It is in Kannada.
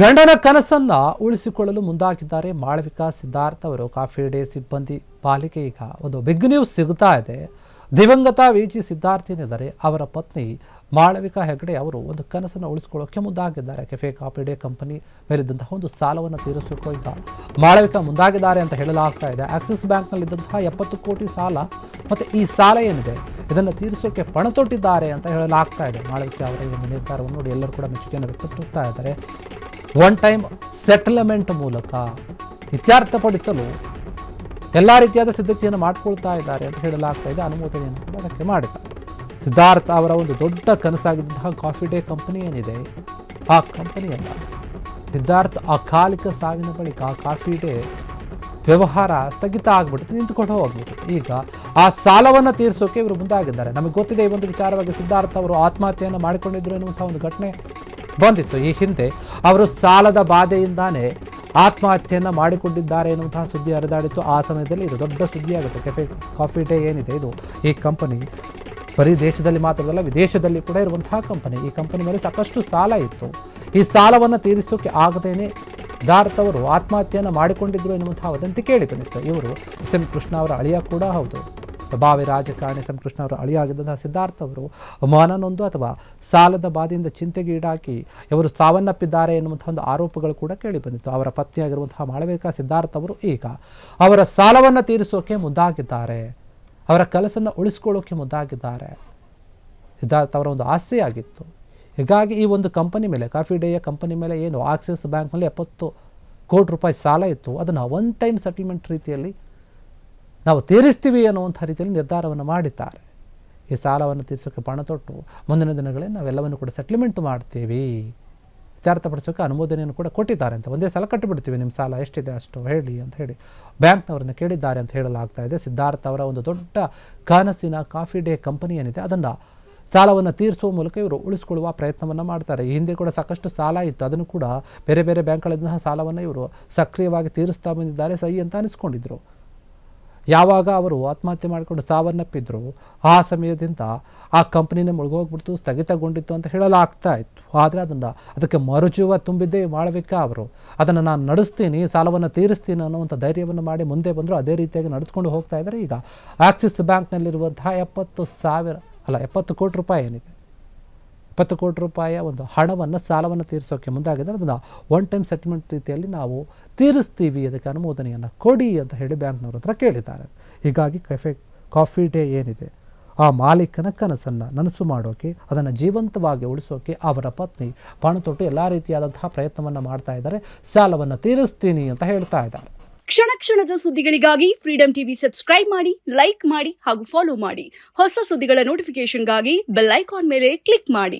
ಗಂಡನ ಕನಸನ್ನ ಉಳಿಸಿಕೊಳ್ಳಲು ಮುಂದಾಗಿದ್ದಾರೆ ಮಾಳವಿಕಾ ಸಿದ್ಧಾರ್ಥ ಅವರು. ಕಾಫಿ ಡೇ ಸಿಬ್ಬಂದಿ ಪಾಲಿಗೆ ಈಗ ಒಂದು ಬಿಗ್ ನ್ಯೂಸ್ ಸಿಗುತ್ತಾ ಇದೆ. ದಿವಂಗತ ವಿಜಿ ಸಿದ್ಧಾರ್ಥ ಏನಿದ್ದಾರೆ ಅವರ ಪತ್ನಿ ಮಾಳವಿಕಾ ಹೆಗಡೆ ಅವರು ಒಂದು ಕನಸನ್ನು ಉಳಿಸಿಕೊಳ್ಳೋಕೆ ಮುಂದಾಗಿದ್ದಾರೆ. ಕೆಫೆ ಕಾಫಿ ಡೇ ಕಂಪನಿ ಮೇಲಿದ್ದಂತಹ ಒಂದು ಸಾಲವನ್ನು ತೀರಿಸೋಕೆ ಈಗ ಮಾಳವಿಕಾ ಮುಂದಾಗಿದ್ದಾರೆ ಅಂತ ಹೇಳಲಾಗ್ತಾ ಇದೆ. ಆಕ್ಸಿಸ್ ಬ್ಯಾಂಕ್ನಲ್ಲಿದ್ದಂತಹ 70 ಕೋಟಿ ಸಾಲ ಮತ್ತು ಈ ಸಾಲ ಏನಿದೆ ಇದನ್ನು ತೀರಿಸೋಕೆ ಪಣ ತೊಟ್ಟಿದ್ದಾರೆ ಅಂತ ಹೇಳಲಾಗ್ತಾ ಇದೆ. ಮಾಳವಿಕಾ ಅವರ ಈ ಒಂದು ನಿರ್ಧಾರವನ್ನು ನೋಡಿ ಎಲ್ಲರೂ ಕೂಡ ಮೆಚ್ಚುಗೆಯನ್ನು ವ್ಯಕ್ತಪಡಿಸ್ತಾ ಇದ್ದಾರೆ. ಒನ್ ಟೈಮ್ ಸೆಟಲ್ಮೆಂಟ್ ಮೂಲಕ ಇತ್ಯರ್ಥಪಡಿಸಲು ಎಲ್ಲ ರೀತಿಯಾದ ಸಿದ್ಧತೆಯನ್ನು ಮಾಡಿಕೊಳ್ತಾ ಇದ್ದಾರೆ ಅಂತ ಹೇಳಲಾಗ್ತಾ ಇದೆ. ಅನುಮೋದನೆಯನ್ನು ಕೂಡ ಅದಕ್ಕೆ ಮಾಡಿದ್ದಾರೆ. ಸಿದ್ಧಾರ್ಥ ಅವರ ಒಂದು ದೊಡ್ಡ ಕನಸಾಗಿದ್ದಂತಹ ಕಾಫಿ ಡೇ ಕಂಪನಿ ಏನಿದೆ ಆ ಕಂಪನಿಯನ್ನು ಸಿದ್ಧಾರ್ಥ ಅಕಾಲಿಕ ಸಾವಿನ ಬಳಿಕ ಕಾಫಿ ಡೇ ವ್ಯವಹಾರ ಸ್ಥಗಿತ ಆಗ್ಬಿಟ್ಟು ನಿಂತುಕೊಂಡು ಹೋಗ್ಬಿಟ್ಟು ಈಗ ಆ ಸಾಲವನ್ನು ತೀರಿಸೋಕೆ ಇವರು ಮುಂದಾಗಿದ್ದಾರೆ. ನಮಗೆ ಗೊತ್ತಿದೆ ಈ ಒಂದು ವಿಚಾರವಾಗಿ ಸಿದ್ಧಾರ್ಥ ಅವರು ಆತ್ಮಹತ್ಯೆಯನ್ನು ಮಾಡಿಕೊಂಡಿದ್ರು ಎನ್ನುವಂಥ ಒಂದು ಘಟನೆ ಬಂದಿತ್ತು. ಈ ಹಿಂದೆ ಅವರು ಸಾಲದ ಬಾಧೆಯಿಂದಾನೇ ಆತ್ಮಹತ್ಯೆಯನ್ನು ಮಾಡಿಕೊಂಡಿದ್ದಾರೆ ಎನ್ನುವಂತಹ ಸುದ್ದಿ ಹರಿದಾಡಿತ್ತು. ಆ ಸಮಯದಲ್ಲಿ ಇದು ದೊಡ್ಡ ಸುದ್ದಿಯಾಗುತ್ತೆ. ಕೆಫೆ ಕಾಫಿ ಡೇ ಏನಿದೆ ಇದು ಈ ಕಂಪನಿ ಬರೀ ದೇಶದಲ್ಲಿ ಮಾತ್ರದಲ್ಲ ವಿದೇಶದಲ್ಲಿ ಕೂಡ ಇರುವಂತಹ ಕಂಪನಿ. ಈ ಕಂಪನಿ ಮೇಲೆ ಸಾಕಷ್ಟು ಸಾಲ ಇತ್ತು. ಈ ಸಾಲವನ್ನು ತೀರಿಸೋಕೆ ಆಗದೇನೆ ಸಿದ್ಧಾರ್ಥ ಅವರು ಆತ್ಮಹತ್ಯೆಯನ್ನು ಮಾಡಿಕೊಂಡಿದ್ರು ಎನ್ನುವಂತಹ ವದಂತಿ ಕೇಳಿ ಬಂದಿತ್ತು. ಇವರು ಎಸ್ ಎಂ ಕೃಷ್ಣ ಅವರ ಅಳಿಯ ಕೂಡ ಹೌದು. ಭಾವಿ ರಾಜಕಾರಣಿ ಎಸ್ ಎಂ ಕೃಷ್ಣ ಅವರ ಅಳಿಯಾಗಿದ್ದಂತಹ ಸಿದ್ಧಾರ್ಥ ಅವರು ಮನನೊಂದು ಅಥವಾ ಸಾಲದ ಬಾಧೆಯಿಂದ ಚಿಂತೆಗೀಡಾಗಿ ಇವರು ಸಾವನ್ನಪ್ಪಿದ್ದಾರೆ ಎನ್ನುವಂತಹ ಒಂದು ಆರೋಪಗಳು ಕೂಡ ಕೇಳಿ ಬಂದಿತ್ತು. ಅವರ ಪತ್ನಿಯಾಗಿರುವಂತಹ ಮಾಳವಿಕಾ ಸಿದ್ಧಾರ್ಥ ಅವರು ಈಗ ಅವರ ಸಾಲವನ್ನು ತೀರಿಸೋಕೆ ಮುಂದಾಗಿದ್ದಾರೆ. ಅವರ ಕನಸನ್ನು ಉಳಿಸ್ಕೊಳ್ಳೋಕೆ ಮುಂದಾಗಿದ್ದಾರೆ. ಸಿದ್ಧಾರ್ಥ ಅವರ ಒಂದು ಆಸೆಯಾಗಿತ್ತು. ಹೀಗಾಗಿ ಈ ಒಂದು ಕಂಪನಿ ಮೇಲೆ ಕಾಫಿ ಡೇಯ ಕಂಪನಿ ಮೇಲೆ ಏನು ಆಕ್ಸಿಸ್ ಬ್ಯಾಂಕ್ನಲ್ಲಿ 70 ಕೋಟಿ ರೂಪಾಯಿ ಸಾಲ ಇತ್ತು ಅದನ್ನು ಒನ್ ಟೈಮ್ ಸೆಟಲ್ಮೆಂಟ್ ರೀತಿಯಲ್ಲಿ ನಾವು ತೀರಿಸ್ತೀವಿ ಅನ್ನುವಂಥ ರೀತಿಯಲ್ಲಿ ನಿರ್ಧಾರವನ್ನು ಮಾಡಿದ್ದಾರೆ. ಈ ಸಾಲವನ್ನು ತೀರಿಸೋಕೆ ಪಣ ತೊಟ್ಟು ಮುಂದಿನ ದಿನಗಳಲ್ಲಿ ನಾವೆಲ್ಲವನ್ನು ಕೂಡ ಸೆಟ್ಲ್ಮೆಂಟ್ ಮಾಡ್ತೀವಿ, ಇತ್ಯರ್ಥಪಡಿಸೋಕೆ ಅನುಮೋದನೆಯನ್ನು ಕೂಡ ಕೊಟ್ಟಿದ್ದಾರೆ ಅಂತ. ಒಂದೇ ಸಲ ಕಟ್ಟಿಬಿಡ್ತೀವಿ, ನಿಮ್ಮ ಸಾಲ ಎಷ್ಟಿದೆ ಅಷ್ಟು ಹೇಳಿ ಅಂತ ಹೇಳಿ ಬ್ಯಾಂಕ್ನವ್ರನ್ನ ಕೇಳಿದ್ದಾರೆ ಅಂತ ಹೇಳಲಾಗ್ತಾ ಇದೆ. ಸಿದ್ಧಾರ್ಥ ಅವರ ಒಂದು ದೊಡ್ಡ ಕನಸಿನ ಕಾಫಿ ಡೇ ಕಂಪನಿ ಏನಿದೆ ಅದನ್ನು ಸಾಲವನ್ನು ತೀರಿಸುವ ಮೂಲಕ ಇವರು ಉಳಿಸ್ಕೊಳ್ಳುವ ಪ್ರಯತ್ನವನ್ನು ಮಾಡ್ತಾರೆ. ಈ ಹಿಂದೆ ಕೂಡ ಸಾಕಷ್ಟು ಸಾಲ ಇತ್ತು, ಅದನ್ನು ಕೂಡ ಬೇರೆ ಬೇರೆ ಬ್ಯಾಂಕ್ಗಳಿಂದ ಸಾಲವನ್ನು ಇವರು ಸಕ್ರಿಯವಾಗಿ ತೀರಿಸ್ತಾ ಬಂದಿದ್ದಾರೆ, ಸಹಿ ಅಂತ ಅನಿಸ್ಕೊಂಡಿದ್ರು. ಯಾವಾಗ ಅವರು ಆತ್ಮಹತ್ಯೆ ಮಾಡಿಕೊಂಡು ಸಾವನ್ನಪ್ಪಿದ್ರು ಆ ಸಮಯದಿಂದ ಆ ಕಂಪ್ನಿನೇ ಮುಳುಗೋಗ್ಬಿಡ್ತು, ಸ್ಥಗಿತಗೊಂಡಿತ್ತು ಅಂತ ಹೇಳಲಾಗ್ತಾ ಇತ್ತು. ಆದರೆ ಅದಕ್ಕೆ ಮರುಜೀವ ತುಂಬಿದ್ದೇ ಮಾಳವಿಕಾ ಅವರು. ಅದನ್ನು ನಾನು ನಡೆಸ್ತೀನಿ, ಸಾಲವನ್ನು ತೀರಿಸ್ತೀನಿ ಅನ್ನುವಂಥ ಧೈರ್ಯವನ್ನು ಮಾಡಿ ಮುಂದೆ ಬಂದರು. ಅದೇ ರೀತಿಯಾಗಿ ನಡೆದುಕೊಂಡು ಹೋಗ್ತಾ ಇದ್ದಾರೆ. ಈಗ ಆಕ್ಸಿಸ್ ಬ್ಯಾಂಕ್ನಲ್ಲಿರುವಂತಹ 70 ಕೋಟಿ ರೂಪಾಯಿ ಏನಿದೆ 20 ಕೋಟಿ ರೂಪಾಯಿಯ ಒಂದು ಹಣವನ್ನು ಸಾಲವನ್ನು ತೀರಿಸೋಕೆ ಮುಂದಾಗಿದ್ದಾರೆ. ಅದನ್ನು ಒನ್ ಟೈಮ್ ಸೆಟಲ್ಮೆಂಟ್ ರೀತಿಯಲ್ಲಿ ನಾವು ತೀರಿಸ್ತೀವಿ, ಅದಕ್ಕೆ ಅನುಮೋದನೆಯನ್ನು ಕೊಡಿ ಅಂತ ಹೇಳಿ ಬ್ಯಾಂಕ್ನವ್ರ ಹತ್ರ ಕೇಳಿದ್ದಾರೆ. ಹೀಗಾಗಿ ಕಾಫಿ ಡೇ ಏನಿದೆ ಆ ಮಾಲೀಕನ ಕನಸನ್ನು ನನಸು ಮಾಡೋಕೆ, ಅದನ್ನು ಜೀವಂತವಾಗಿ ಉಳಿಸೋಕೆ ಅವರ ಪತ್ನಿ ಪಣ ತೊಟ್ಟು ಎಲ್ಲ ರೀತಿಯಾದಂತಹ ಪ್ರಯತ್ನವನ್ನು ಮಾಡ್ತಾ ಇದ್ದಾರೆ. ಸಾಲವನ್ನು ತೀರಿಸ್ತೀನಿ ಅಂತ ಹೇಳ್ತಾ ಇದ್ದಾರೆ. ಕ್ಷಣ ಕ್ಷಣದ ಸುದ್ದಿಗಳಿಗಾಗಿ ಫ್ರೀಡಂ ಟಿವಿ ಸಬ್ಸ್ಕ್ರೈಬ್ ಮಾಡಿ, ಲೈಕ್ ಮಾಡಿ ಹಾಗೂ ಫಾಲೋ ಮಾಡಿ. ಹೊಸ ಸುದ್ದಿಗಳ ನೋಟಿಫಿಕೇಶನ್ಗಾಗಿ ಬೆಲ್ ಐಕಾನ್ ಮೇಲೆ ಕ್ಲಿಕ್ ಮಾಡಿ.